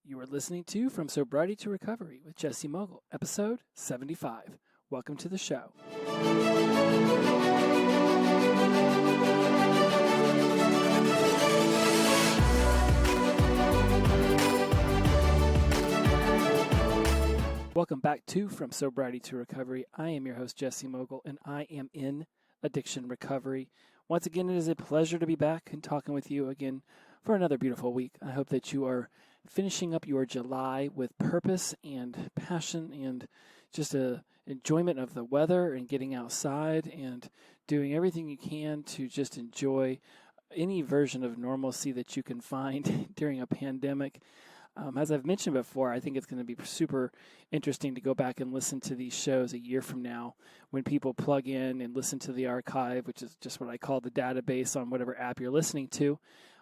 You are listening to From Sobriety to Recovery with Jesse Mogul, episode 75. Welcome to the show. Welcome back to From Sobriety to Recovery. I am your host, Jesse Mogul, and I am in addiction recovery. Once again, it is a pleasure to be back and talking with you again for another beautiful week. I hope that you are finishing up your July with purpose and passion and just a enjoyment of the weather and getting outside and doing everything you can to just enjoy any version of normalcy that you can find during a pandemic. As I've mentioned before, I think it's going to be super interesting to go back and listen to these shows a year from now when people plug in and listen to the archive, which is just what I call the database on whatever app you're listening to,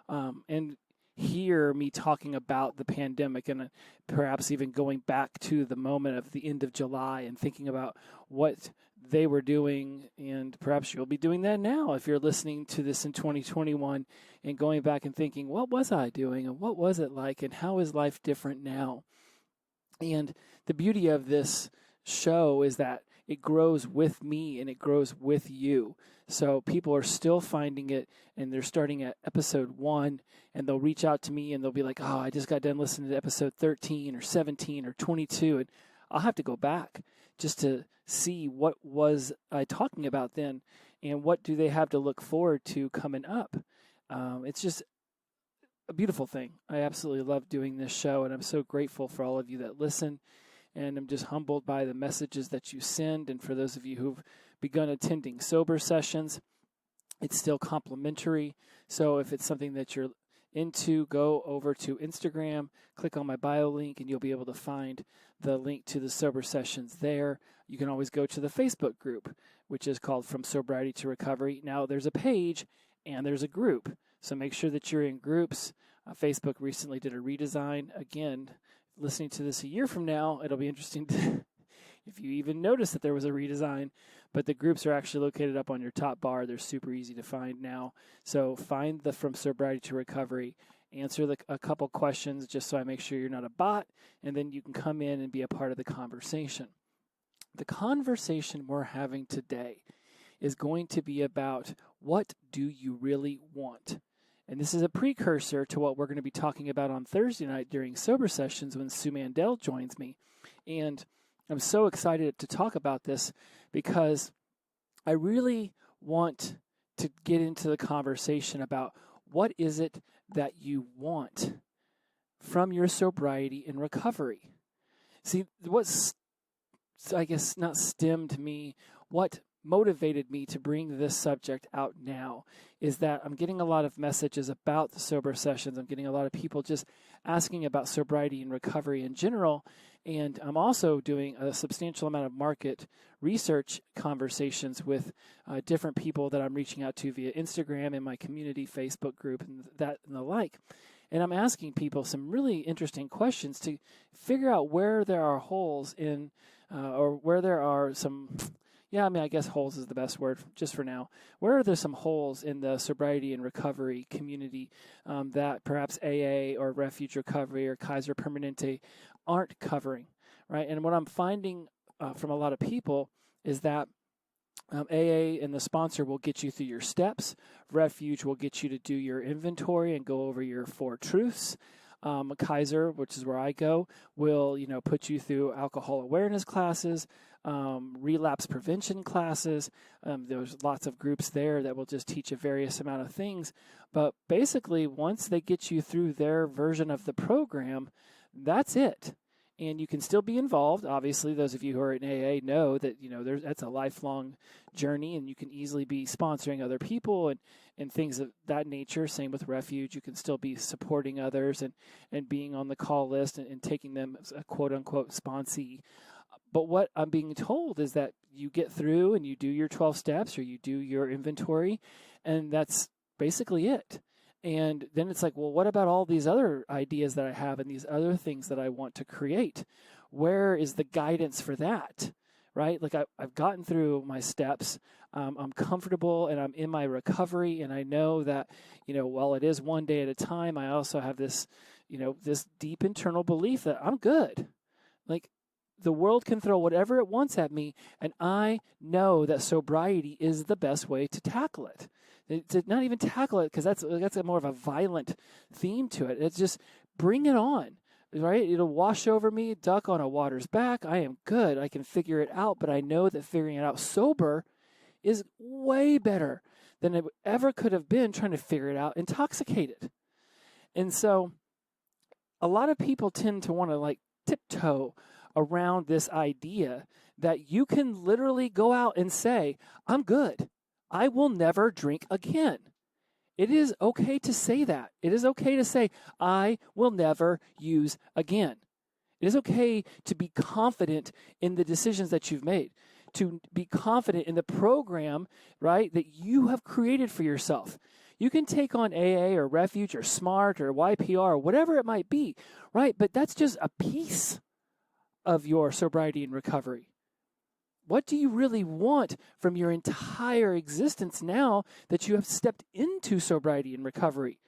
and hear me talking about the pandemic and perhaps even going back to the moment of the end of July and thinking about what they were doing. And perhaps you'll be doing that now if you're listening to this in 2021 and going back and thinking, what was I doing and what was it like and how is life different now? And the beauty of this show is that it grows with me and it grows with you. So people are still finding it and they're starting at episode 1 and they'll reach out to me and they'll be like, oh, I just got done listening to episode 13 or 17 or 22. And I'll have to go back just to see what was I talking about then and what do they have to look forward to coming up. It's just a beautiful thing. I absolutely love doing this show and I'm so grateful for all of you that listen. And I'm just humbled by the messages that you send. And for those of you who've begun attending sober sessions, it's still complimentary. So if it's something that you're into, go over to Instagram, click on my bio link, and you'll be able to find the link to the sober sessions there. You can always go to the Facebook group, which is called From Sobriety to Recovery. Now there's a page and there's a group. So make sure that you're in groups. Facebook recently did a redesign. Again, listening to this a year from now, it'll be interesting to, if you even notice that there was a redesign, but the groups are actually located up on your top bar. They're super easy to find now. So find the From Sobriety to Recovery, answer a couple questions just so I make sure you're not a bot, and then you can come in and be a part of the conversation. The conversation we're having today is going to be about what do you really want? And this is a precursor to what we're going to be talking about on Thursday night during sober sessions when Sue Mandel joins me. And I'm so excited to talk about this because I really want to get into the conversation about what is it that you want from your sobriety and recovery. See, what's, I guess, not stemmed me, what motivated me to bring this subject out now is that I'm getting a lot of messages about the sober sessions. I'm getting a lot of people just asking about sobriety and recovery in general. And I'm also doing a substantial amount of market research conversations with different people that I'm reaching out to via Instagram and my community Facebook group and the like. And I'm asking people some really interesting questions to figure out where there are holes in or where there are some... Yeah, I mean, I guess holes is the best word just for now. Where are there some holes in the sobriety and recovery community that perhaps AA or Refuge Recovery or Kaiser Permanente aren't covering, right? And what I'm finding from a lot of people is that AA and the sponsor will get you through your steps. Refuge will get you to do your inventory and go over your 4 truths. Kaiser, which is where I go, will put you through alcohol awareness classes, relapse prevention classes. There's lots of groups there that will just teach a various amount of things. But basically, once they get you through their version of the program, that's it. And you can still be involved. Obviously, those of you who are in AA know that that's a lifelong journey, and you can easily be sponsoring other people and things of that nature. Same with Refuge. You can still be supporting others and being on the call list and taking them as a quote-unquote sponsee. But what I'm being told is that you get through and you do your 12 steps or you do your inventory, and that's basically it. And then it's like, well, what about all these other ideas that I have and these other things that I want to create? Where is the guidance for that, right? Like I've gotten through my steps. I'm comfortable and I'm in my recovery. And I know that, while it is one day at a time, I also have this this deep internal belief that I'm good. Like, the world can throw whatever it wants at me, and I know that sobriety is the best way to tackle it. To not even tackle it, because that's a more of a violent theme to it. It's just bring it on, right? It'll wash over me, duck on a water's back. I am good. I can figure it out, but I know that figuring it out sober is way better than it ever could have been trying to figure it out intoxicated. And so a lot of people tend to want to like tiptoe around this idea that you can literally go out and say, I'm good. I will never drink again. It is okay to say that. It is okay to say, I will never use again. It is okay to be confident in the decisions that you've made, to be confident in the program, right, that you have created for yourself. You can take on AA or Refuge or SMART or YPR or whatever it might be, right? But that's just a piece of your sobriety and recovery. What do you really want from your entire existence now that you have stepped into sobriety and recovery?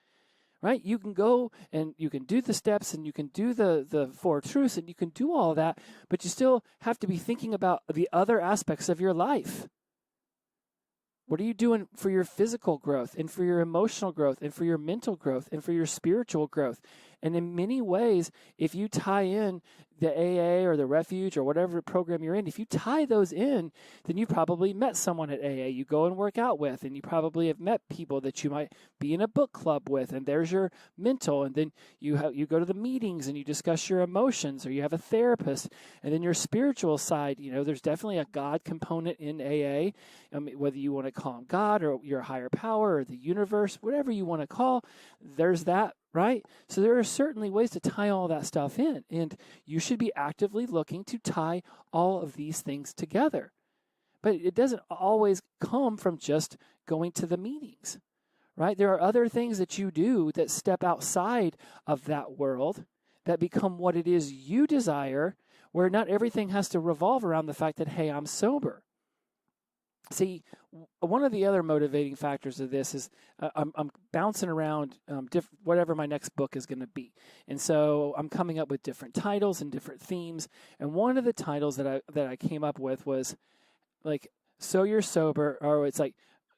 Right? You can go and you can do the steps and you can do the 4 truths and you can do all that, but you still have to be thinking about the other aspects of your life. What are you doing for your physical growth and for your emotional growth and for your mental growth and for your spiritual growth? And in many ways, if you tie in the AA or the Refuge or whatever program you're in, if you tie those in, then you've probably met someone at AA you go and work out with, and you probably have met people that you might be in a book club with, and there's your mental, and then you go to the meetings and you discuss your emotions, or you have a therapist, and then your spiritual side, there's definitely a God component in AA, whether you want to call him God or your higher power or the universe, whatever you want to call, there's that. Right? So there are certainly ways to tie all that stuff in, and you should be actively looking to tie all of these things together. But it doesn't always come from just going to the meetings, right? There are other things that you do that step outside of that world that become what it is you desire, where not everything has to revolve around the fact that, hey, I'm sober. See, one of the other motivating factors of this is I'm bouncing around whatever my next book is going to be. And so I'm coming up with different titles and different themes. And one of the titles that I came up with was like, so you're sober, or it's like,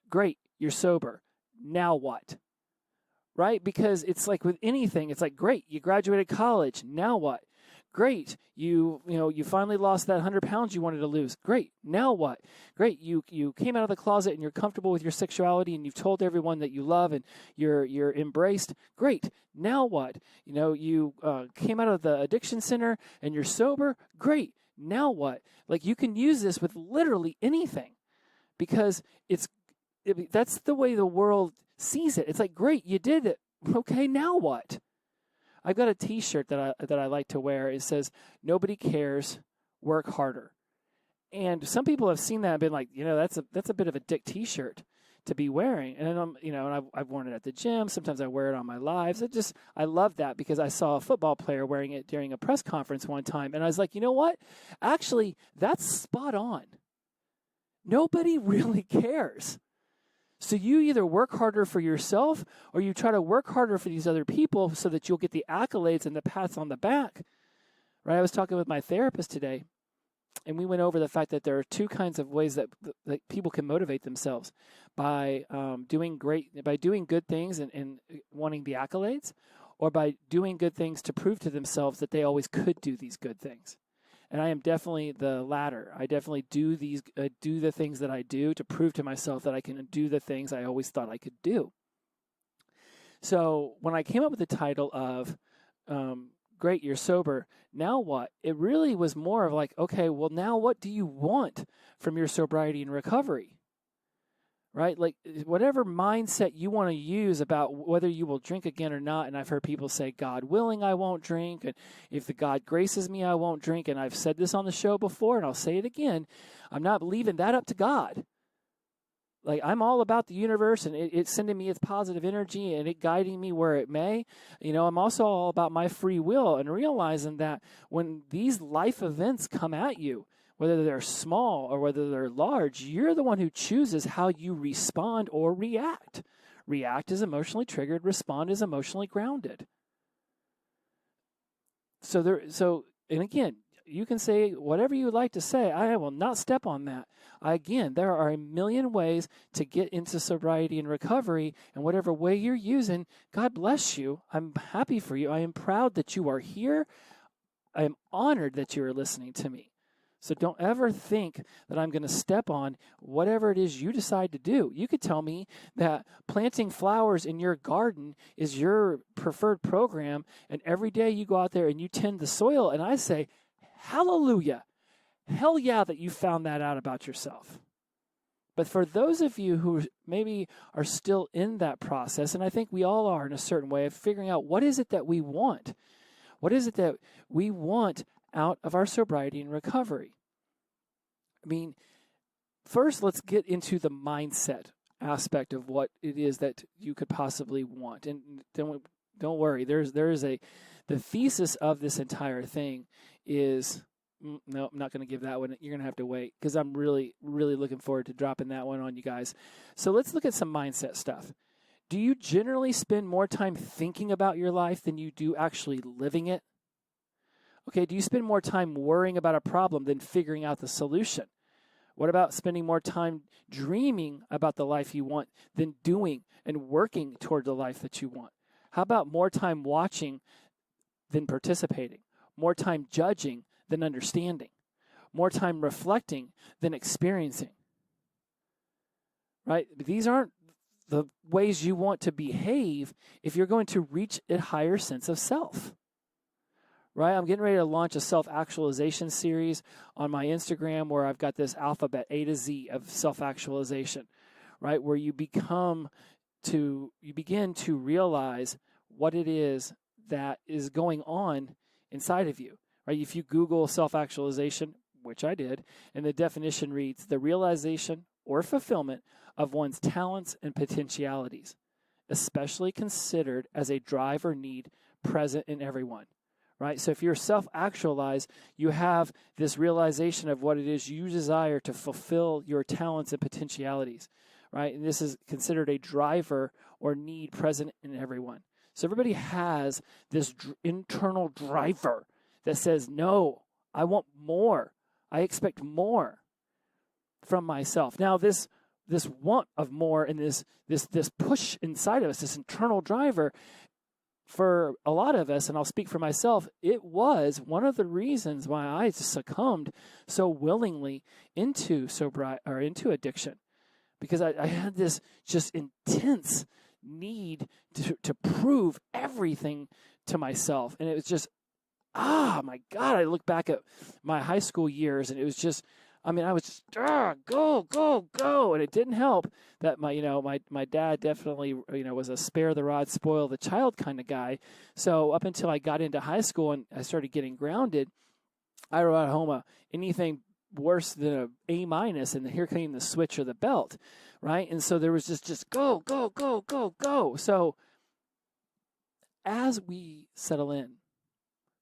great, you're sober. Now what? Right? Because it's like with anything, it's like, great, you graduated college. Now what? Great, you finally lost that 100 pounds you wanted to lose. Great, now what? Great, you came out of the closet and you're comfortable with your sexuality and you've told everyone that you love and you're embraced. Great, now what? You came out of the addiction center and you're sober. Great, now what? Like, you can use this with literally anything, because that's the way the world sees it. It's like, great, you did it. Okay, now what? I've got a T-shirt that I like to wear. It says, "Nobody cares, work harder." And some people have seen that and been like, that's a bit of a dick T-shirt to be wearing. And and I've worn it at the gym. Sometimes I wear it on my lives. I love that, because I saw a football player wearing it during a press conference one time, and I was like, you know what? Actually, that's spot on. Nobody really cares. So you either work harder for yourself, or you try to work harder for these other people so that you'll get the accolades and the pats on the back. Right? I was talking with my therapist today, and we went over the fact that there are 2 kinds of ways that people can motivate themselves: by doing good things and wanting the accolades, or by doing good things to prove to themselves that they always could do these good things. And I am definitely the latter. I definitely do the things that I do to prove to myself that I can do the things I always thought I could do. So when I came up with the title of Great, You're Sober, Now What? It really was more of like, okay, well, now what do you want from your sobriety and recovery? Right? Like, whatever mindset you want to use about whether you will drink again or not. And I've heard people say, God willing, I won't drink. And if the God graces me, I won't drink. And I've said this on the show before, and I'll say it again. I'm not leaving that up to God. Like, I'm all about the universe and it's sending me its positive energy and it guiding me where it may. I'm also all about my free will and realizing that when these life events come at you, whether they're small or whether they're large, you're the one who chooses how you respond or react. React is emotionally triggered. Respond is emotionally grounded. And again, you can say whatever you would like to say. I will not step on that. Again, there are a million ways to get into sobriety and recovery, and whatever way you're using, God bless you. I'm happy for you. I am proud that you are here. I am honored that you are listening to me. So don't ever think that I'm going to step on whatever it is you decide to do. You could tell me that planting flowers in your garden is your preferred program, and every day you go out there and you tend the soil, and I say, hallelujah. Hell yeah that you found that out about yourself. But for those of you who maybe are still in that process, and I think we all are in a certain way of figuring out what is it that we want? What is it that we want out of our sobriety and recovery? I mean, first let's get into the mindset aspect of what it is that you could possibly want. And don't worry, the thesis of this entire thing is, no, I'm not going to give that one. You're going to have to wait because I'm really, really looking forward to dropping that one on you guys. So let's look at some mindset stuff. Do you generally spend more time thinking about your life than you do actually living it? Okay, do you spend more time worrying about a problem than figuring out the solution? What about spending more time dreaming about the life you want than doing and working toward the life that you want? How about more time watching than participating? More time judging than understanding? More time reflecting than experiencing? Right? These aren't the ways you want to behave if you're going to reach a higher sense of self. Right? I'm getting ready to launch a self-actualization series on my Instagram where I've got this alphabet A to Z of self-actualization, right? Where you begin to realize what it is that is going on inside of you, right? If you Google self-actualization, which I did, and the definition reads, the realization or fulfillment of one's talents and potentialities, especially considered as a drive or need present in everyone. Right? So if you're self-actualized, you have this realization of what it is you desire to fulfill your talents and potentialities, right? And this is considered a driver or need present in everyone. So everybody has this internal driver that says, no, I want more. I expect more from myself. Now, this want of more and this push inside of us, this internal driver, for a lot of us, and I'll speak for myself, it was one of the reasons why I succumbed so willingly into sobriety or into addiction, because I had this just intense need to prove everything to myself, and it was just, my God! I look back at my high school years, and it was just, I was just go, and it didn't help that my dad definitely was a spare the rod, spoil the child kind of guy. So up until I got into high school and I started getting grounded, I wrote home anything worse than an A minus, and here came the switch or the belt, right? And so there was just go. So as we settle in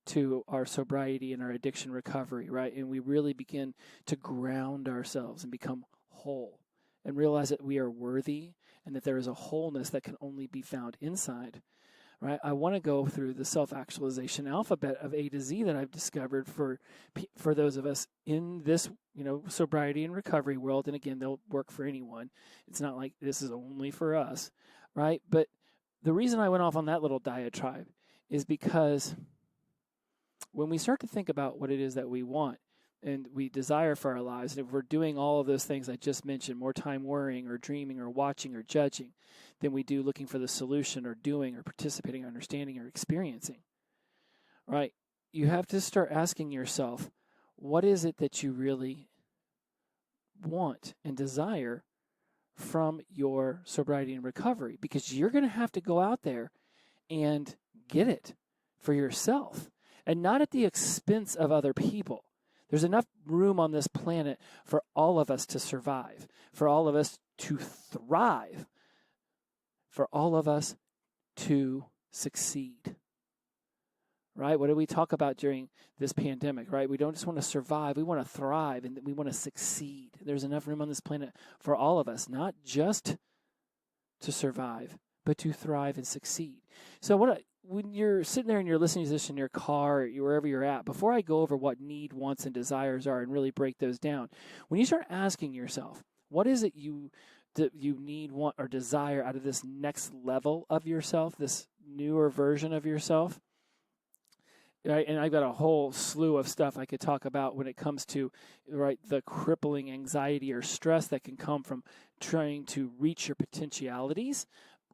to our sobriety and our addiction recovery, right? And we really begin to ground ourselves and become whole and realize that we are worthy and that there is a wholeness that can only be found inside, right? I want to go through the self-actualization alphabet of A to Z that I've discovered for those of us in this, sobriety and recovery world. And again, they'll work for anyone. It's not like this is only for us, right? But the reason I went off on that little diatribe is because when we start to think about what it is that we want and we desire for our lives, and if we're doing all of those things I just mentioned, more time worrying or dreaming or watching or judging than we do looking for the solution or doing or participating or understanding or experiencing, right? You have to start asking yourself, what is it that you really want and desire from your sobriety and recovery? Because you're going to have to go out there and get it for yourself. And not at the expense of other people. There's enough room on this planet for all of us to survive, for all of us to thrive, for all of us to succeed. Right? What do we talk about during this pandemic, right? We don't just want to survive, we want to thrive and we want to succeed. There's enough room on this planet for all of us, not just to survive, but to thrive and succeed. So when you're sitting there and you're listening to this in your car, or wherever you're at, before I go over what need, wants, and desires are and really break those down, when you start asking yourself, what is it that you need, want, or desire out of this next level of yourself, this newer version of yourself? Right, and I've got a whole slew of stuff I could talk about when it comes to the crippling anxiety or stress that can come from trying to reach your potentialities.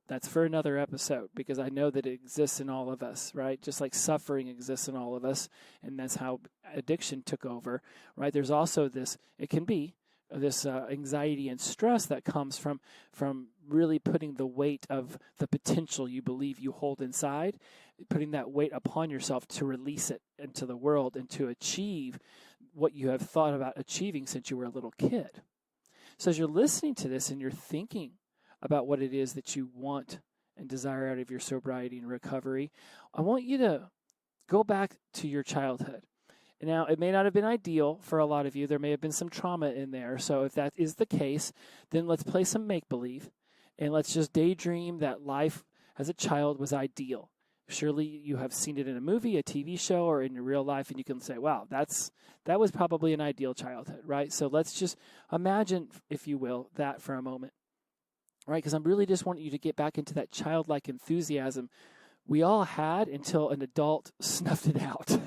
That's for another episode, because I know that it exists in all of us, right? Just like suffering exists in all of us, and that's how addiction took over, right? There's also this anxiety and stress that comes from really putting the weight of the potential you believe you hold inside, putting that weight upon yourself to release it into the world and to achieve what you have thought about achieving since you were a little kid. So as you're listening to this and you're thinking about what it is that you want and desire out of your sobriety and recovery, I want you to go back to your childhood. Now, it may not have been ideal for a lot of you. There may have been some trauma in there. So if that is the case, then let's play some make-believe, and let's just daydream that life as a child was ideal. Surely you have seen it in a movie, a TV show, or in your real life, and you can say, wow, that was probably an ideal childhood, right? So let's just imagine, if you will, that for a moment, right? Because I'm really just wanting you to get back into that childlike enthusiasm we all had until an adult snuffed it out.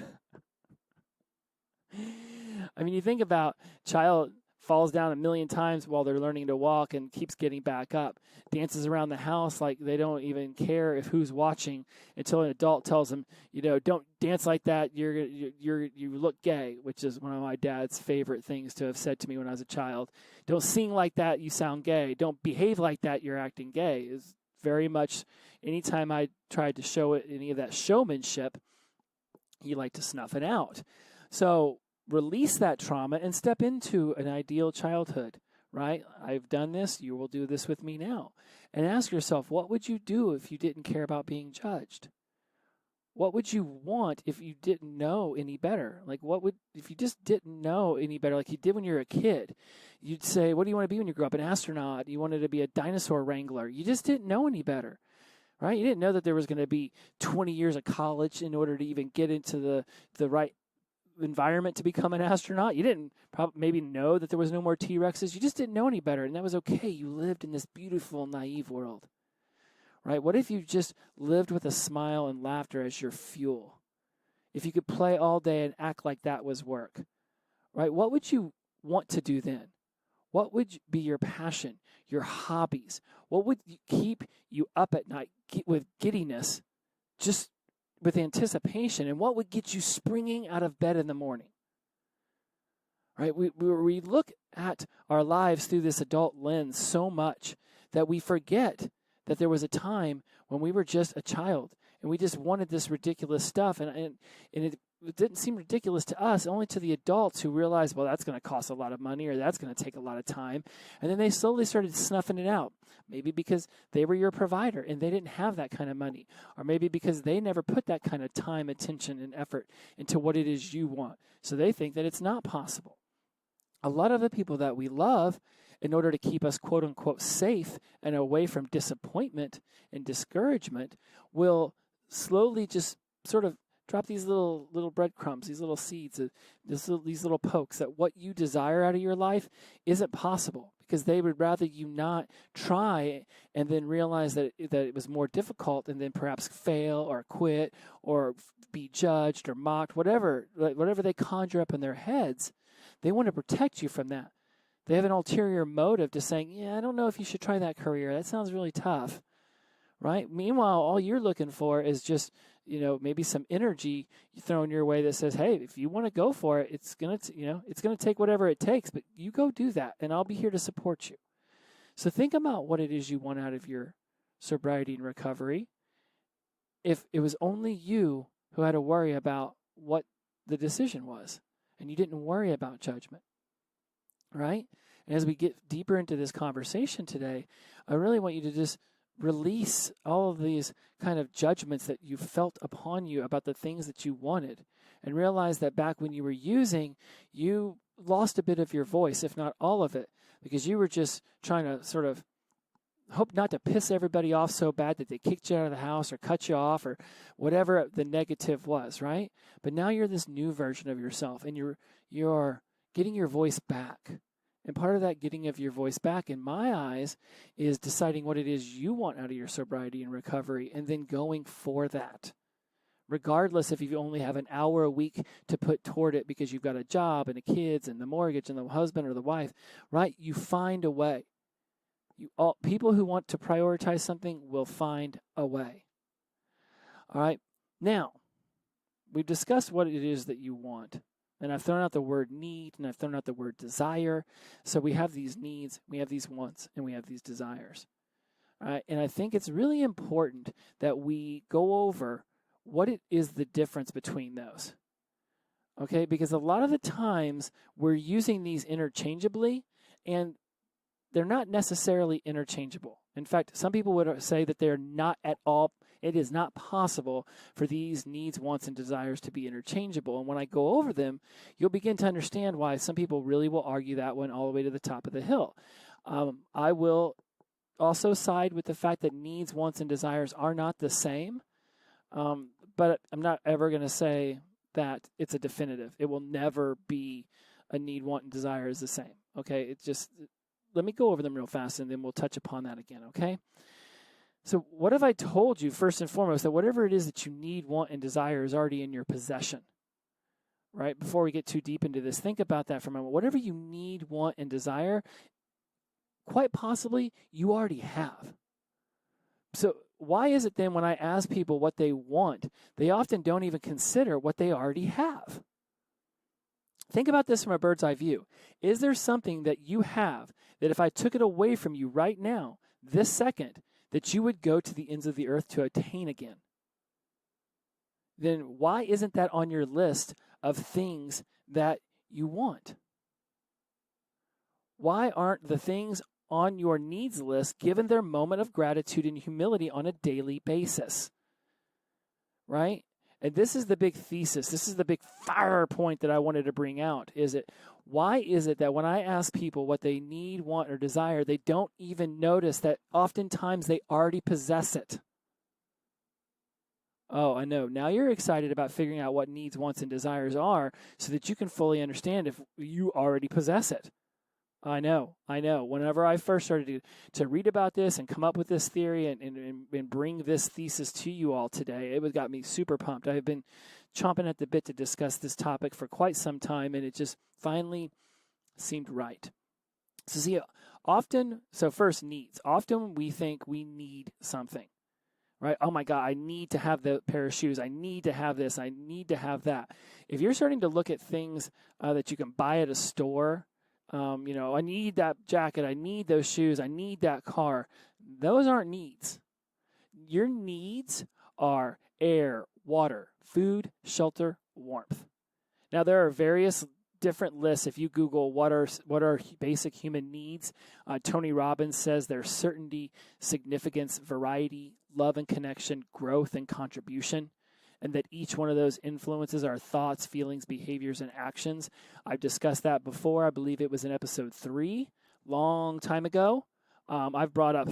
I mean, you think about child falls down a million times while they're learning to walk and keeps getting back up, dances around the house like they don't even care if who's watching, until an adult tells them, don't dance like that. You look gay, which is one of my dad's favorite things to have said to me when I was a child. Don't sing like that. You sound gay. Don't behave like that. You're acting gay. Is very much anytime I tried to show it any of that showmanship, he liked to snuff it out. So release that trauma and step into an ideal childhood, right? I've done this. You will do this with me now. And ask yourself, what would you do if you didn't care about being judged? What would you want if you didn't know any better? Like, if you just didn't know any better, like you did when you were a kid? You'd say, what do you want to be when you grow up? An astronaut. You wanted to be a dinosaur wrangler. You just didn't know any better, right? You didn't know that there was going to be 20 years of college in order to even get into the right environment to become an astronaut. You didn't maybe know that there was no more T-Rexes. You just didn't know any better, and that was okay. You lived in this beautiful, naive world, right? What if you just lived with a smile and laughter as your fuel? If you could play all day and act like that was work, right? What would you want to do then? What would be your passion, your hobbies? What would keep you up at night with giddiness, just with anticipation? And what would get you springing out of bed in the morning? Right? We look at our lives through this adult lens so much that we forget that there was a time when we were just a child and we just wanted this ridiculous stuff, and it didn't seem ridiculous to us, only to the adults who realized, well, that's going to cost a lot of money, or that's going to take a lot of time. And then they slowly started snuffing it out. Maybe because they were your provider and they didn't have that kind of money. Or maybe because they never put that kind of time, attention, and effort into what it is you want. So they think that it's not possible. A lot of the people that we love, in order to keep us quote unquote safe and away from disappointment and discouragement, will slowly just sort of drop these little breadcrumbs, these little seeds, these little pokes that what you desire out of your life isn't possible, because they would rather you not try and then realize that it was more difficult, and then perhaps fail or quit or be judged or mocked, whatever they conjure up in their heads. They want to protect you from that. They have an ulterior motive to saying, yeah, I don't know if you should try that career. That sounds really tough, right? Meanwhile, all you're looking for is just, maybe some energy thrown your way that says, hey, if you want to go for it, it's going to take whatever it takes, but you go do that, and I'll be here to support you. So think about what it is you want out of your sobriety and recovery. If it was only you who had to worry about what the decision was, and you didn't worry about judgment, right? And as we get deeper into this conversation today, I really want you to just release all of these kind of judgments that you felt upon you about the things that you wanted, and realize that back when you were using, you lost a bit of your voice, if not all of it, because you were just trying to sort of hope not to piss everybody off so bad that they kicked you out of the house or cut you off or whatever the negative was, right? But now you're this new version of yourself, and you're getting your voice back. And part of that getting of your voice back, in my eyes, is deciding what it is you want out of your sobriety and recovery, and then going for that. Regardless if you only have an hour a week to put toward it because you've got a job and the kids and the mortgage and the husband or the wife, right? You find a way. People who want to prioritize something will find a way. All right. Now, we've discussed what it is that you want. And I've thrown out the word need, and I've thrown out the word desire. So we have these needs, we have these wants, and we have these desires. All right. And I think it's really important that we go over what it is the difference between those. Okay? Because a lot of the times we're using these interchangeably, and they're not necessarily interchangeable. In fact, some people would say that they're not at all. It is not possible for these needs, wants, and desires to be interchangeable. And when I go over them, you'll begin to understand why some people really will argue that one all the way to the top of the hill. I will also side with the fact that needs, wants, and desires are not the same. But I'm not ever going to say that it's a definitive. It will never be a need, want, and desire is the same. Okay? It's just, let me go over them real fast, and then we'll touch upon that again, okay? So what have I told you, first and foremost, that whatever it is that you need, want, and desire is already in your possession, right? Before we get too deep into this, think about that for a moment. Whatever you need, want, and desire, quite possibly you already have. So why is it then when I ask people what they want, they often don't even consider what they already have? Think about this from a bird's eye view. Is there something that you have that if I took it away from you right now, this second, that you would go to the ends of the earth to attain again? Then why isn't that on your list of things that you want? Why aren't the things on your needs list given their moment of gratitude and humility on a daily basis? Right? And this is the big thesis. This is the big fire point that I wanted to bring out. Why is it that when I ask people what they need, want, or desire, they don't even notice that oftentimes they already possess it? Oh, I know. Now you're excited about figuring out what needs, wants, and desires are so that you can fully understand if you already possess it. I know. Whenever I first started to read about this and come up with this theory and bring this thesis to you all today, it got me super pumped. I have been chomping at the bit to discuss this topic for quite some time, and it just finally seemed right. So see, first needs. Often we think we need something, right? Oh my God, I need to have the pair of shoes. I need to have this. I need to have that. If you're starting to look at things that you can buy at a store, I need that jacket. I need those shoes. I need that car. Those aren't needs. Your needs are air, water, food, shelter, warmth. Now, there are various different lists. If you Google what are basic human needs, Tony Robbins says there's certainty, significance, variety, love and connection, growth and contribution, and that each one of those influences our thoughts, feelings, behaviors, and actions. I've discussed that before. I believe it was in episode 3, long time ago. I've brought up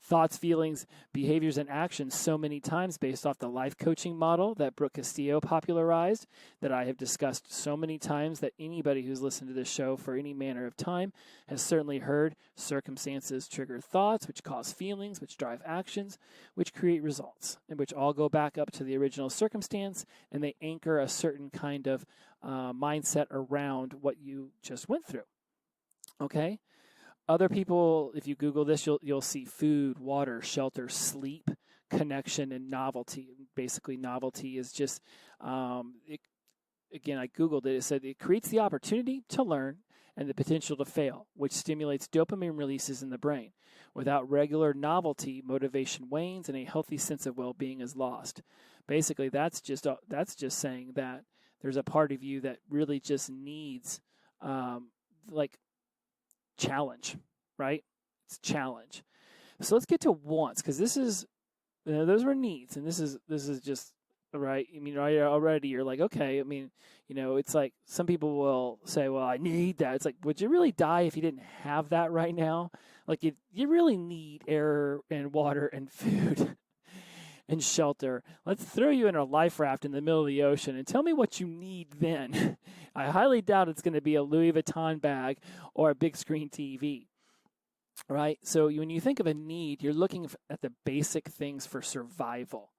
thoughts, feelings, behaviors, and actions so many times based off the life coaching model that Brooke Castillo popularized, that I have discussed so many times that anybody who's listened to this show for any manner of time has certainly heard. Circumstances trigger thoughts, which cause feelings, which drive actions, which create results, and which all go back up to the original circumstance, and they anchor a certain kind of mindset around what you just went through. Okay? Other people, if you Google this, you'll see food, water, shelter, sleep, connection, and novelty. Basically, novelty is just, again, I Googled it. It said it creates the opportunity to learn and the potential to fail, which stimulates dopamine releases in the brain. Without regular novelty, motivation wanes and a healthy sense of well-being is lost. Basically, that's just saying that there's a part of you that really just needs, challenge, right? It's challenge. So let's get to wants, because this is, those were needs, and this is just right. I mean, already you're like, okay. I mean, It's like some people will say, well, I need that. It's like, would you really die if you didn't have that right now? Like, you really need air and water and food and shelter. Let's throw you in a life raft in the middle of the ocean and tell me what you need then. I highly doubt it's going to be a Louis Vuitton bag or a big screen TV, right? So when you think of a need, you're looking at the basic things for survival,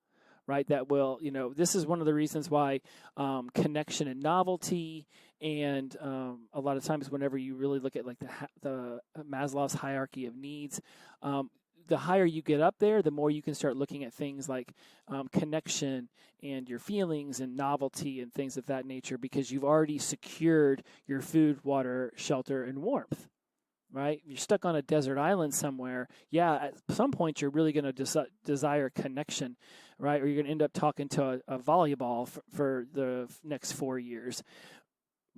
right? That will, this is one of the reasons why connection and novelty, and a lot of times whenever you really look at like the Maslow's hierarchy of needs, the higher you get up there, the more you can start looking at things like connection and your feelings and novelty and things of that nature, because you've already secured your food, water, shelter, and warmth, right? You're stuck on a desert island somewhere. Yeah, at some point you're really going to desire connection, right? Or you're going to end up talking to a volleyball for the next 4 years.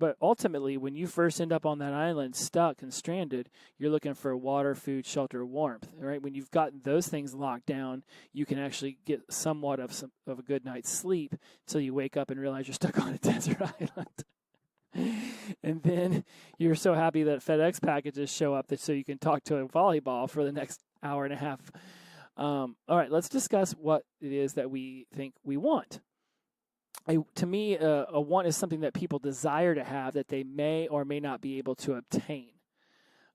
But ultimately, when you first end up on that island, stuck and stranded, you're looking for water, food, shelter, warmth, right? When you've gotten those things locked down, you can actually get somewhat of a good night's sleep until you wake up and realize you're stuck on a desert island. And then you're so happy that FedEx packages show up so you can talk to a volleyball for the next hour and a half. All right, let's discuss what it is that we think we want. To me, a want is something that people desire to have that they may or may not be able to obtain.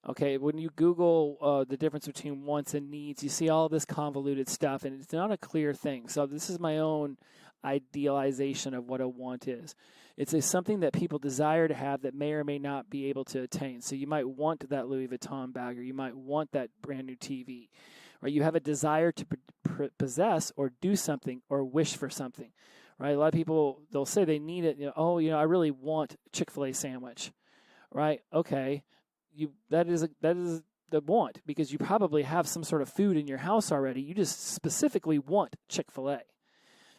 Okay, when you Google the difference between wants and needs, you see all this convoluted stuff, and it's not a clear thing. So this is my own idealization of what a want is. It's something that people desire to have that may or may not be able to attain. So you might want that Louis Vuitton bag, or you might want that brand new TV, or you have a desire to possess or do something or wish for something. Right, a lot of people, they'll say they need it. I really want a Chick-fil-A sandwich. Right? Okay, that is the want, because you probably have some sort of food in your house already. You just specifically want Chick-fil-A,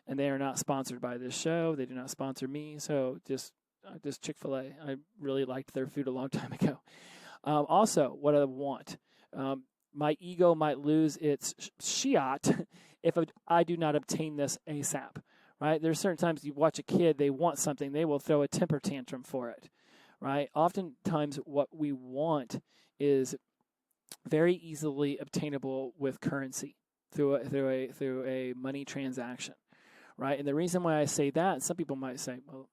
and they are not sponsored by this show. They do not sponsor me, so just Chick-fil-A. I really liked their food a long time ago. Also, what I want. My ego might lose its shiat if I do not obtain this ASAP. Right? There's certain times you watch a kid, they want something, they will throw a temper tantrum for it. Right? Oftentimes what we want is very easily obtainable with currency through a money transaction. Right? And the reason why I say that, some people might say, well,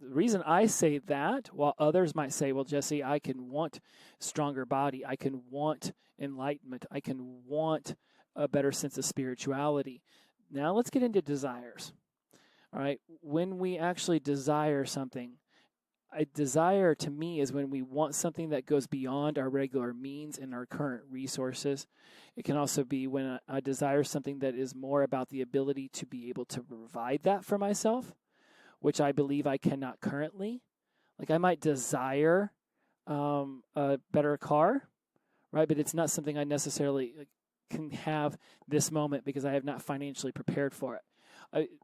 the reason I say that, while others might say, well, Jesse, I can want stronger body, I can want enlightenment, I can want a better sense of spirituality. Now let's get into desires. All right, when we actually desire something, a desire to me is when we want something that goes beyond our regular means and our current resources. It can also be when I desire something that is more about the ability to be able to provide that for myself, which I believe I cannot currently. Like I might desire a better car, right? But it's not something I necessarily can have this moment because I have not financially prepared for it.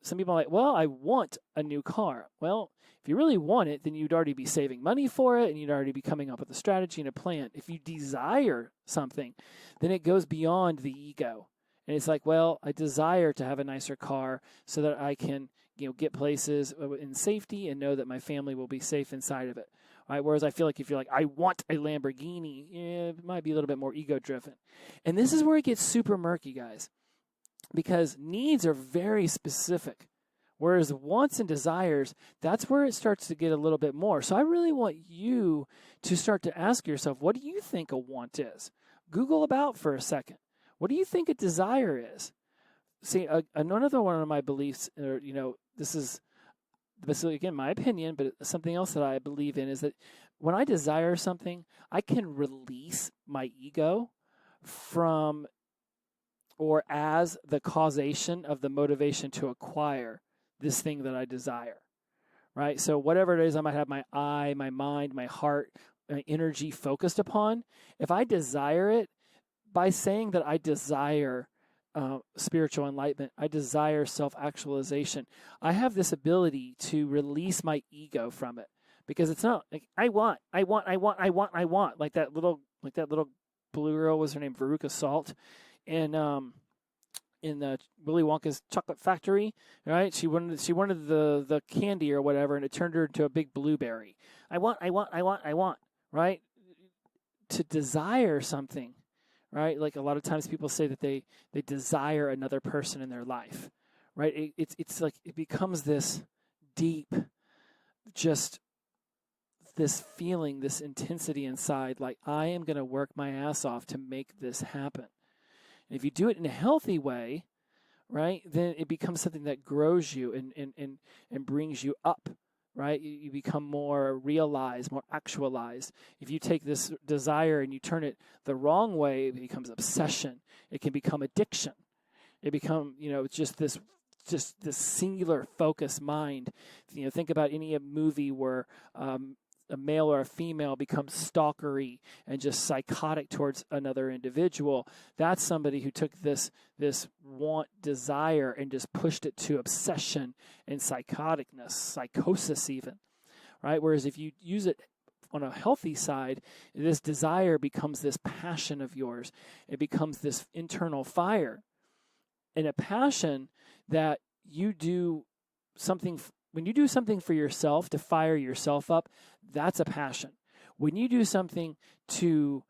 Some people are like, well, I want a new car. Well, if you really want it, then you'd already be saving money for it, and you'd already be coming up with a strategy and a plan. If you desire something, then it goes beyond the ego. And it's like, well, I desire to have a nicer car so that I can, get places in safety and know that my family will be safe inside of it. Right? Whereas I feel like if you're like, I want a Lamborghini, it might be a little bit more ego-driven. And this is where it gets super murky, guys. Because needs are very specific, whereas wants and desires, that's where it starts to get a little bit more. So I really want you to start to ask yourself, what do you think a want is? Google about for a second. What do you think a desire is? See, another one of my beliefs, this is again my opinion, but something else that I believe in is that when I desire something, I can release my ego from or as the causation of the motivation to acquire this thing that I desire, right? So whatever it is, I might have my eye, my mind, my heart, my energy focused upon. If I desire it, by saying that I desire spiritual enlightenment, I desire self-actualization, I have this ability to release my ego from it, because it's not like I want, like that little blue girl, was her name Veruca Salt, and in the Willy Wonka's chocolate factory, right? She wanted the candy or whatever, and it turned her into a big blueberry. I want, right? To desire something, right? Like a lot of times people say that they desire another person in their life, right? It's like it becomes this deep, just this feeling, this intensity inside, like I am going to work my ass off to make this happen. And if you do it in a healthy way, right, then it becomes something that grows you and brings you up, right? You become more realized, more actualized. If you take this desire and you turn it the wrong way, it becomes obsession. It can become addiction. It become, just this singular focus mind. Think about any movie where a male or a female becomes stalkery and just psychotic towards another individual. That's somebody who took this want, desire, and just pushed it to obsession and psychoticness, psychosis even, right? Whereas if you use it on a healthy side, this desire becomes this passion of yours. It becomes this internal fire. And a passion that you do something, when you do something for yourself to fire yourself up, that's a passion. When you do something to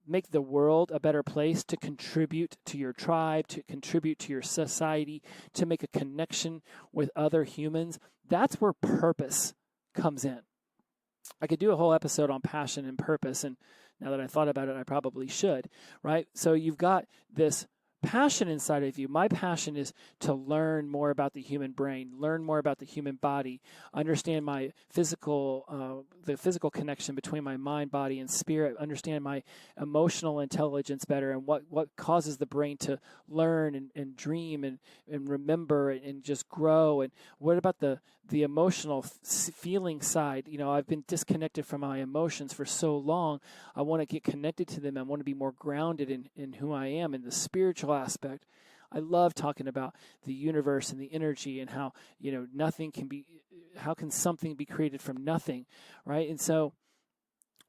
make the world a better place, to contribute to your tribe, to contribute to your society, to make a connection with other humans, that's where purpose comes in. I could do a whole episode on passion and purpose, and now that I thought about it, I probably should, right? So you've got this passion inside of you. My passion is to learn more about the human brain, learn more about the human body, understand my the physical connection between my mind, body, and spirit, understand my emotional intelligence better, and what causes the brain to learn and dream and remember and just grow. And what about the emotional feeling side? I've been disconnected from my emotions for so long. I want to get connected to them. I want to be more grounded in who I am, in the spiritual aspect. I love talking about the universe and the energy and how, how can something be created from nothing, right? And so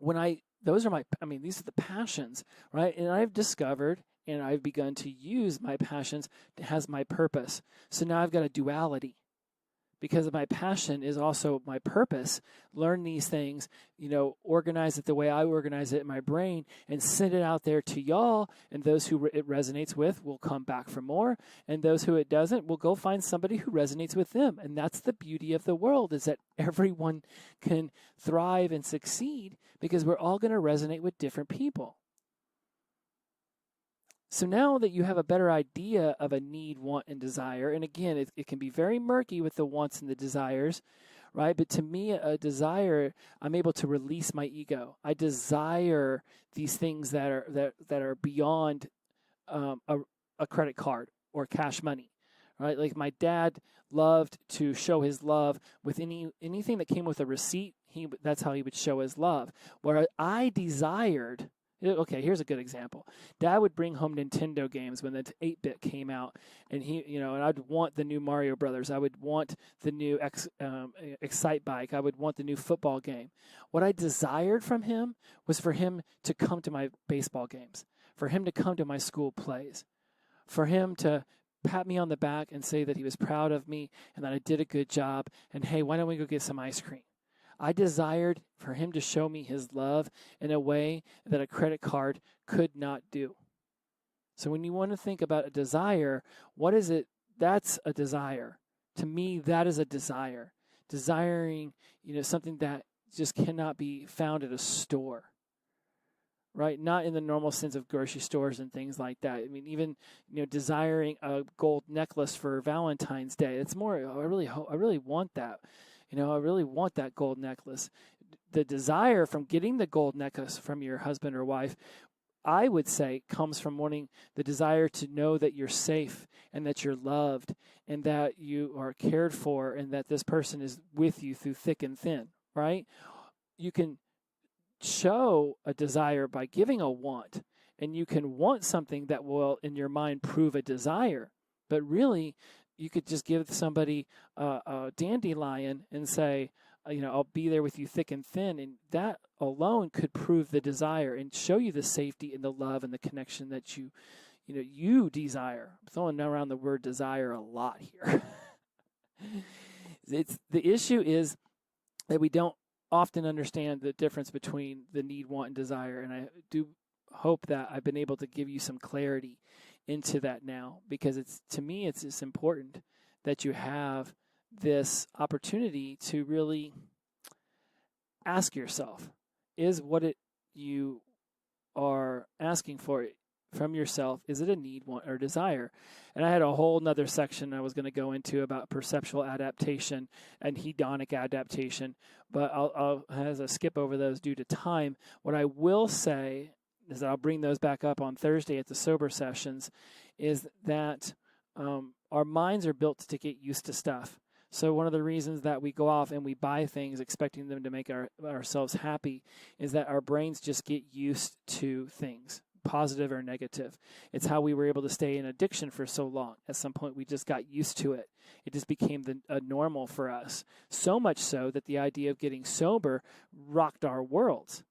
these are the passions, right? And I've discovered and I've begun to use my passions as my purpose. So now I've got a duality. Because my passion is also my purpose. Learn these things, organize it the way I organize it in my brain, and send it out there to y'all. And those who it resonates with will come back for more. And those who it doesn't will go find somebody who resonates with them. And that's the beauty of the world, is that everyone can thrive and succeed because we're all going to resonate with different people. So now that you have a better idea of a need, want, and desire, and again, it can be very murky with the wants and the desires, right? But to me, a desire, I'm able to release my ego. I desire these things that are beyond a credit card or cash money, right? Like my dad loved to show his love with anything that came with a receipt. That's how he would show his love. Where I desired. Okay, here's a good example. Dad would bring home Nintendo games when the 8-bit came out, and and I'd want the new Mario Brothers. I would want the new Excite Bike. I would want the new football game. What I desired from him was for him to come to my baseball games, for him to come to my school plays, for him to pat me on the back and say that he was proud of me and that I did a good job, and hey, why don't we go get some ice cream? I desired for him to show me his love in a way that a credit card could not do. So when you want to think about a desire, what is it? That's a desire. To me, that is a desire. Desiring, something that just cannot be found at a store, right? Not in the normal sense of grocery stores and things like that. I mean, even, desiring a gold necklace for Valentine's Day. It's more, I really want that. I really want that gold necklace. The desire from getting the gold necklace from your husband or wife, I would say, comes from wanting the desire to know that you're safe and that you're loved and that you are cared for and that this person is with you through thick and thin, right? You can show a desire by giving a want, and you can want something that will, in your mind, prove a desire. But really, you could just give somebody a dandelion and say, I'll be there with you thick and thin. And that alone could prove the desire and show you the safety and the love and the connection that you you desire. I'm throwing around the word desire a lot here. The issue is that we don't often understand the difference between the need, want, and desire. And I do hope that I've been able to give you some clarity into that now, because to me, it's just important that you have this opportunity to really ask yourself, is what you are asking for from yourself, is it a need, want, or desire? And I had a whole nother section I was going to go into about perceptual adaptation and hedonic adaptation, but I'll as I skip over those due to time. What I will say is that I'll bring those back up on Thursday at the sober sessions, is that our minds are built to get used to stuff. So one of the reasons that we go off and we buy things expecting them to make ourselves happy is that our brains just get used to things, positive or negative. It's how we were able to stay in addiction for so long. At some point, we just got used to it. It just became a normal for us. So much so that the idea of getting sober rocked our worlds.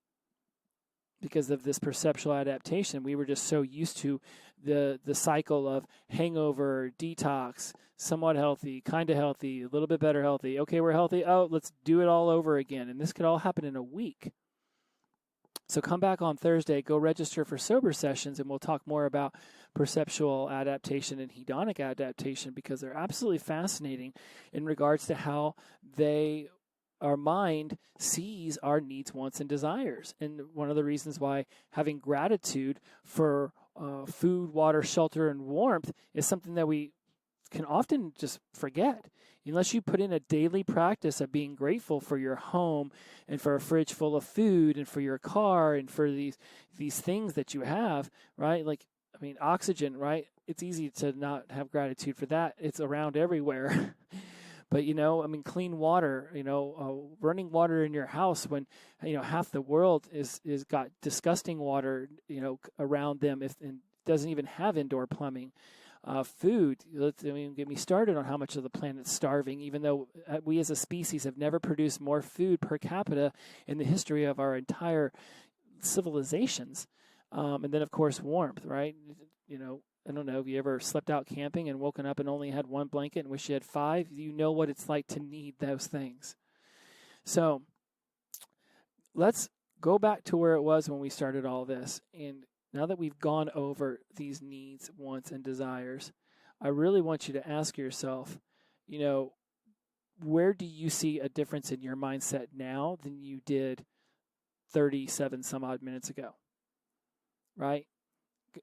Because of this perceptual adaptation, we were just so used to the cycle of hangover, detox, somewhat healthy, kind of healthy, a little bit better healthy. Okay, we're healthy. Oh, let's do it all over again. And this could all happen in a week. So come back on Thursday, go register for sober sessions, and we'll talk more about perceptual adaptation and hedonic adaptation, because they're absolutely fascinating in regards to how our mind sees our needs, wants, and desires. And one of the reasons why having gratitude for food, water, shelter, and warmth is something that we can often just forget. Unless you put in a daily practice of being grateful for your home and for a fridge full of food and for your car and for these things that you have, right? Like, I mean, oxygen, right? It's easy to not have gratitude for that. It's around everywhere. But, clean water, running water in your house when, half the world is got disgusting water, around them and doesn't even have indoor plumbing. Food, get me started on how much of the planet's starving, even though we as a species have never produced more food per capita in the history of our entire civilizations. And then, of course, warmth, right? I don't know, have you ever slept out camping and woken up and only had one blanket and wish you had 5? You know what it's like to need those things. So let's go back to where it was when we started all this. And now that we've gone over these needs, wants, and desires, I really want you to ask yourself, where do you see a difference in your mindset now than you did 37 some odd minutes ago? Right?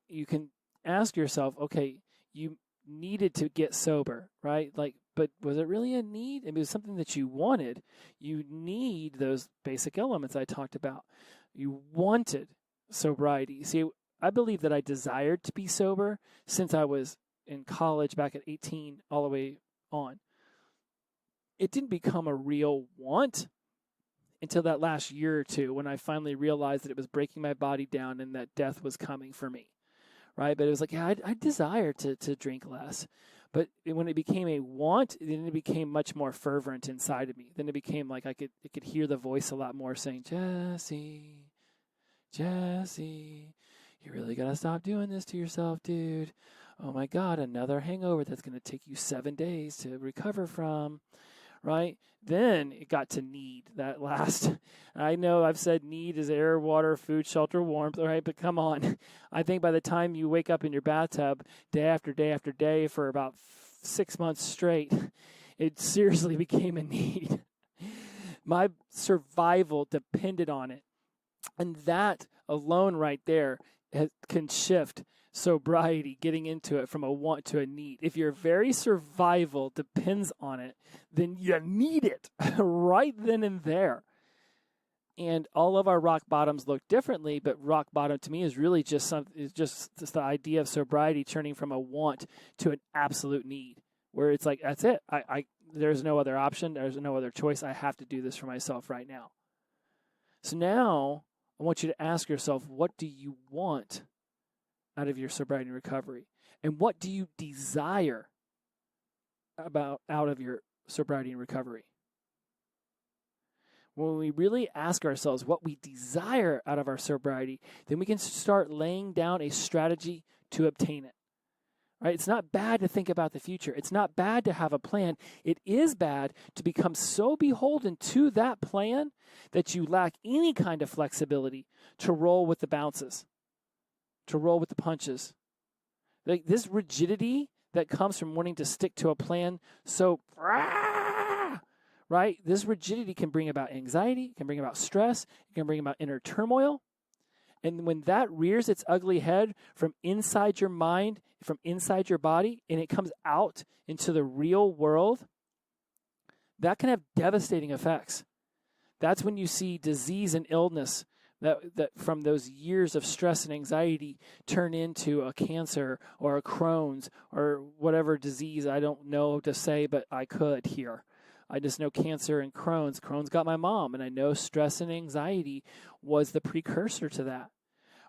You can ask yourself, okay, you needed to get sober, right? But was it really a need? It was something that you wanted. You need those basic elements I talked about. You wanted sobriety. See, I believe that I desired to be sober since I was in college back at 18 all the way on. It didn't become a real want until that last year or two when I finally realized that it was breaking my body down and that death was coming for me. Right? But it was like, yeah, I desire to drink less. But when it became a want, then it became much more fervent inside of me. Then it became like I could hear the voice a lot more saying, Jesse, you really got to stop doing this to yourself, dude. Oh my God, another hangover that's going to take you 7 days to recover from. Right? Then it got to need, that last. I know I've said need is air, water, food, shelter, warmth, all right? But come on. I think by the time you wake up in your bathtub day after day after day for about 6 months straight, it seriously became a need. My survival depended on it. And that alone right there can shift sobriety, getting into it from a want to a need. If your very survival depends on it, then you need it right then and there. And all of our rock bottoms look differently, but rock bottom to me is really just the idea of sobriety turning from a want to an absolute need, where it's like, that's it. There's no other option. There's no other choice. I have to do this for myself right now. So now I want you to ask yourself, what do you want out of your sobriety and recovery? And what do you desire out of your sobriety and recovery? When we really ask ourselves what we desire out of our sobriety, then we can start laying down a strategy to obtain it. Right? It's not bad to think about the future. It's not bad to have a plan. It is bad to become so beholden to that plan that you lack any kind of flexibility to roll with the bounces, to roll with the punches. Like this rigidity that comes from wanting to stick to a plan so, right? This rigidity can bring about anxiety, it can bring about stress, it can bring about inner turmoil. And when that rears its ugly head from inside your mind, from inside your body, and it comes out into the real world, that can have devastating effects. That's when you see disease and illness that from those years of stress and anxiety turn into a cancer or a Crohn's or whatever disease I don't know to say, but I could here. I just know cancer and Crohn's. Crohn's got my mom, and I know stress and anxiety was the precursor to that.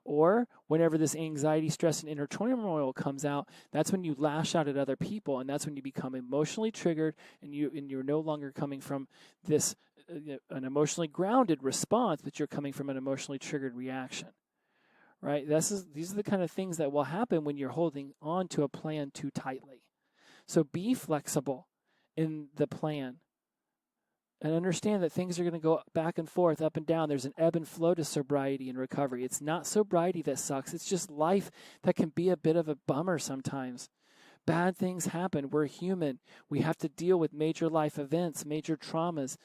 Or whenever this anxiety, stress, and inner turmoil comes out, that's when you lash out at other people, and that's when you become emotionally triggered, and you're no longer coming from this an emotionally grounded response, but you're coming from an emotionally triggered reaction. Right? These are the kind of things that will happen when you're holding on to a plan too tightly. So be flexible in the plan. And understand that things are going to go back and forth, up and down. There's an ebb and flow to sobriety and recovery. It's not sobriety that sucks. It's just life that can be a bit of a bummer sometimes. Bad things happen. We're human. We have to deal with major life events, major traumas,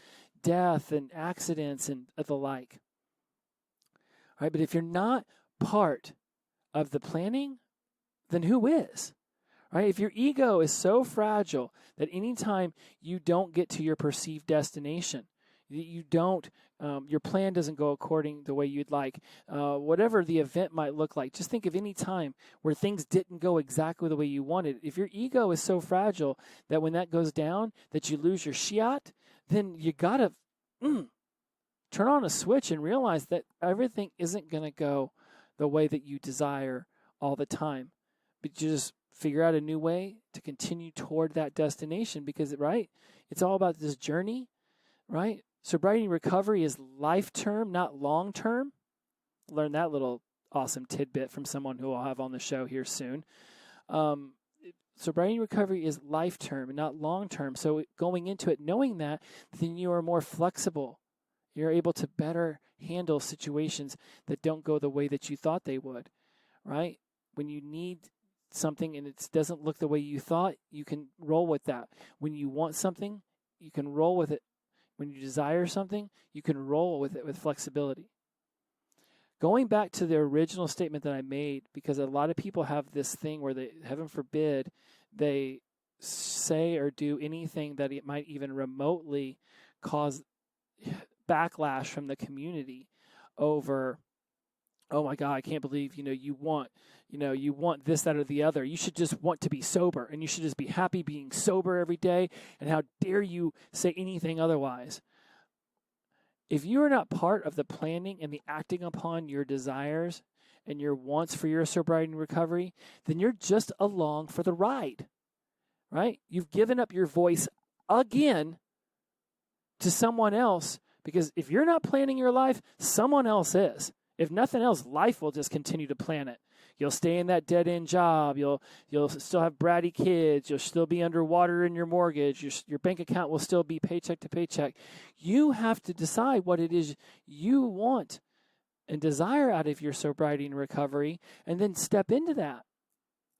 death and accidents and the like. All right, but if you're not part of the planning, then who is? Right? If your ego is so fragile that anytime you don't get to your perceived destination, you don't, your plan doesn't go according the way you'd like, whatever the event might look like, just think of any time where things didn't go exactly the way you wanted. If your ego is so fragile that when that goes down, that you lose your shiat, then you gotta turn on a switch and realize that everything isn't going to go the way that you desire all the time. But you just figure out a new way to continue toward that destination because, right, it's all about this journey, right? Sobriety and recovery is life term, not long term. Learn that little awesome tidbit from someone who I'll have on the show here soon. Sobriety and recovery is life term and not long term. So going into it knowing that, then you are more flexible. You're able to better handle situations that don't go the way that you thought they would, right? When you need something and it doesn't look the way you thought, you can roll with that. When you want something, you can roll with it. When you desire something, you can roll with it with flexibility. Going back to the original statement that I made, because a lot of people have this thing where they, heaven forbid, they say or do anything that it might even remotely cause backlash from the community over, oh my God, I can't believe, you want this, that, or the other. You should just want to be sober, and you should just be happy being sober every day, and how dare you say anything otherwise? If you are not part of the planning and the acting upon your desires and your wants for your sobriety and recovery, then you're just along for the ride, right? You've given up your voice again to someone else, because if you're not planning your life, someone else is. If nothing else, life will just continue to plan it. You'll stay in that dead-end job. You'll still have bratty kids. You'll still be underwater in your mortgage. Your bank account will still be paycheck to paycheck. You have to decide what it is you want and desire out of your sobriety and recovery, and then step into that.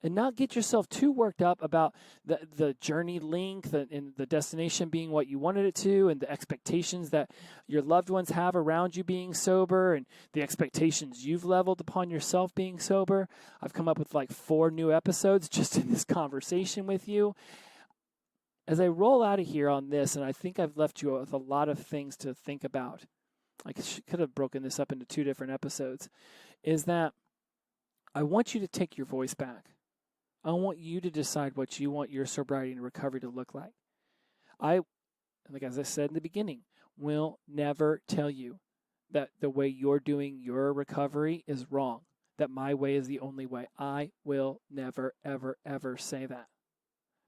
And not get yourself too worked up about the journey length and the destination being what you wanted it to, and the expectations that your loved ones have around you being sober, and the expectations you've leveled upon yourself being sober. I've come up with like 4 new episodes just in this conversation with you. As I roll out of here on this, and I think I've left you with a lot of things to think about. I could have broken this up into 2 different episodes, is that I want you to take your voice back. I want you to decide what you want your sobriety and recovery to look like. As I said in the beginning, will never tell you that the way you're doing your recovery is wrong, that my way is the only way. I will never, ever, ever say that,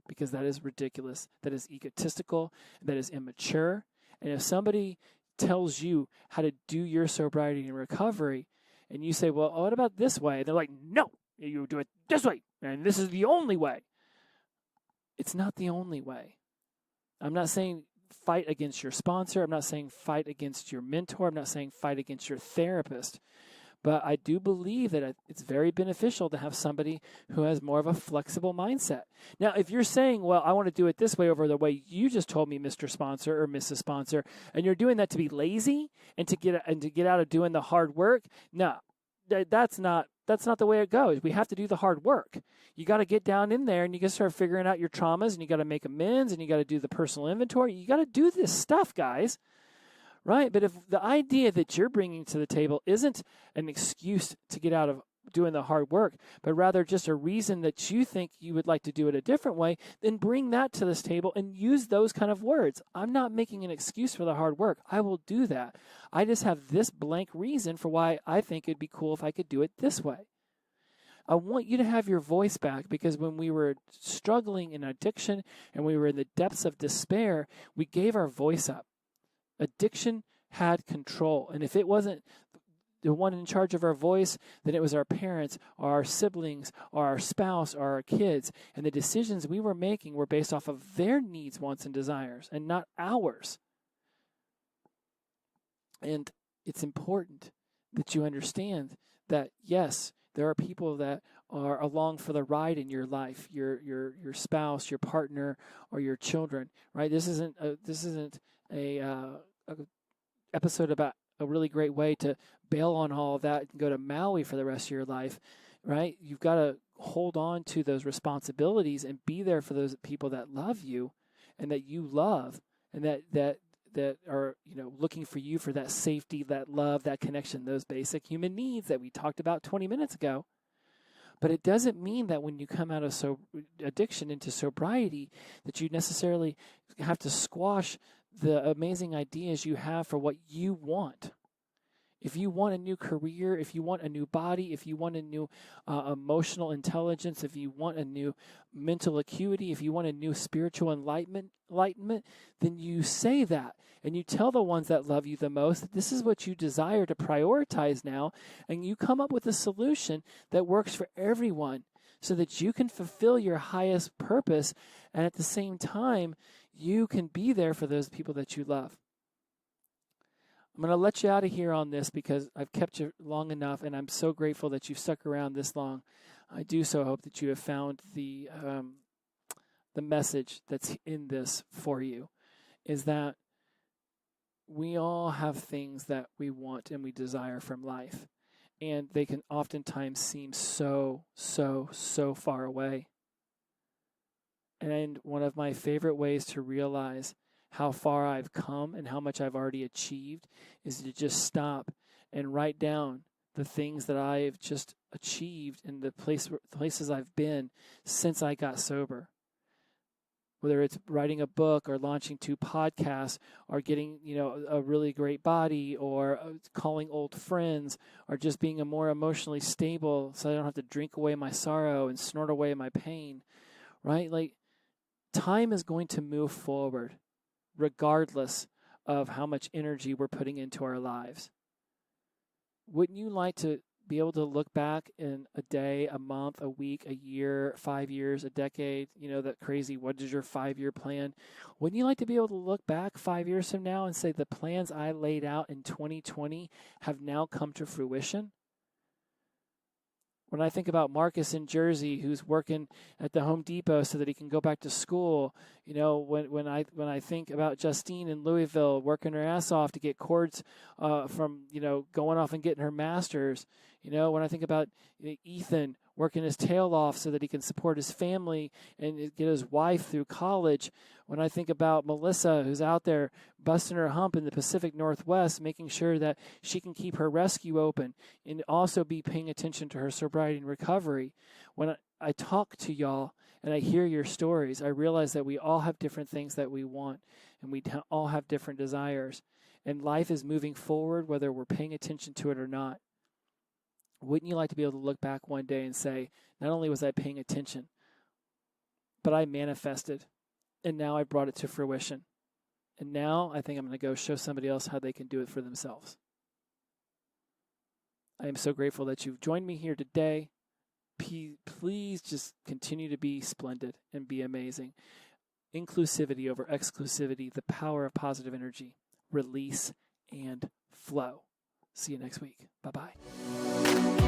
because that is ridiculous. That is egotistical. That is immature. And if somebody tells you how to do your sobriety and recovery, and you say, well, what about this way? And they're like, no, You do it this way, and this is the only way. It's not the only way. I'm not saying fight against your sponsor. I'm not saying fight against your mentor. I'm not saying fight against your therapist. But I do believe that it's very beneficial to have somebody who has more of a flexible mindset. Now, if you're saying, well, I want to do it this way over the way you just told me, Mr. Sponsor or Mrs. Sponsor, and you're doing that to be lazy and to get out of doing the hard work, no, that's not the way it goes. We have to do the hard work. You got to get down in there and you got to start figuring out your traumas and you got to make amends and you got to do the personal inventory. You got to do this stuff, guys. Right? But if the idea that you're bringing to the table isn't an excuse to get out of doing the hard work, but rather just a reason that you think you would like to do it a different way, then bring that to this table and use those kind of words. I'm not making an excuse for the hard work. I will do that. I just have this blank reason for why I think it'd be cool if I could do it this way. I want you to have your voice back, because when we were struggling in addiction and we were in the depths of despair, we gave our voice up. Addiction had control. And if it wasn't the one in charge of our voice, then it was our parents or our siblings or our spouse or our kids. And the decisions we were making were based off of their needs, wants, and desires, and not ours. And it's important that you understand that, yes, there are people that are along for the ride in your life, your spouse, your partner, or your children, right? This isn't a episode about a really great way to bail on all of that and go to Maui for the rest of your life, right? You've got to hold on to those responsibilities and be there for those people that love you and that you love and that are, looking for you for that safety, that love, that connection, those basic human needs that we talked about 20 minutes ago. But it doesn't mean that when you come out of addiction into sobriety that you necessarily have to squash the amazing ideas you have for what you want. If you want a new career, if you want a new body, if you want a new emotional intelligence, if you want a new mental acuity, if you want a new spiritual enlightenment, then you say that. And you tell the ones that love you the most that this is what you desire to prioritize now. And you come up with a solution that works for everyone so that you can fulfill your highest purpose. And at the same time, you can be there for those people that you love. I'm going to let you out of here on this because I've kept you long enough, and I'm so grateful that you've stuck around this long. I do so hope that you have found the message that's in this for you, is that we all have things that we want and we desire from life, and they can oftentimes seem so far away. And one of my favorite ways to realize how far I've come and how much I've already achieved is to just stop and write down the things that I've just achieved in the places I've been since I got sober. Whether it's writing a book or launching 2 podcasts or getting, a really great body or calling old friends or just being a more emotionally stable so I don't have to drink away my sorrow and snort away my pain, right? Like, time is going to move forward regardless of how much energy we're putting into our lives. Wouldn't you like to be able to look back in a day, a month, a week, a year, 5 years, a decade, that crazy, what is your 5-year plan? Wouldn't you like to be able to look back 5 years from now and say the plans I laid out in 2020 have now come to fruition? When I think about Marcus in Jersey, who's working at the Home Depot so that he can go back to school, when I think about Justine in Louisville working her ass off to get cords from going off and getting her master's, when I think about Ethan working his tail off so that he can support his family and get his wife through college. When I think about Melissa, who's out there busting her hump in the Pacific Northwest, making sure that she can keep her rescue open and also be paying attention to her sobriety and recovery. When I talk to y'all and I hear your stories, I realize that we all have different things that we want and we all have different desires. And life is moving forward whether we're paying attention to it or not. Wouldn't you like to be able to look back one day and say, not only was I paying attention, but I manifested, and now I brought it to fruition. And now I think I'm going to go show somebody else how they can do it for themselves. I am so grateful that you've joined me here today. Please just continue to be splendid and be amazing. Inclusivity over exclusivity, the power of positive energy, release and flow. See you next week. Bye-bye.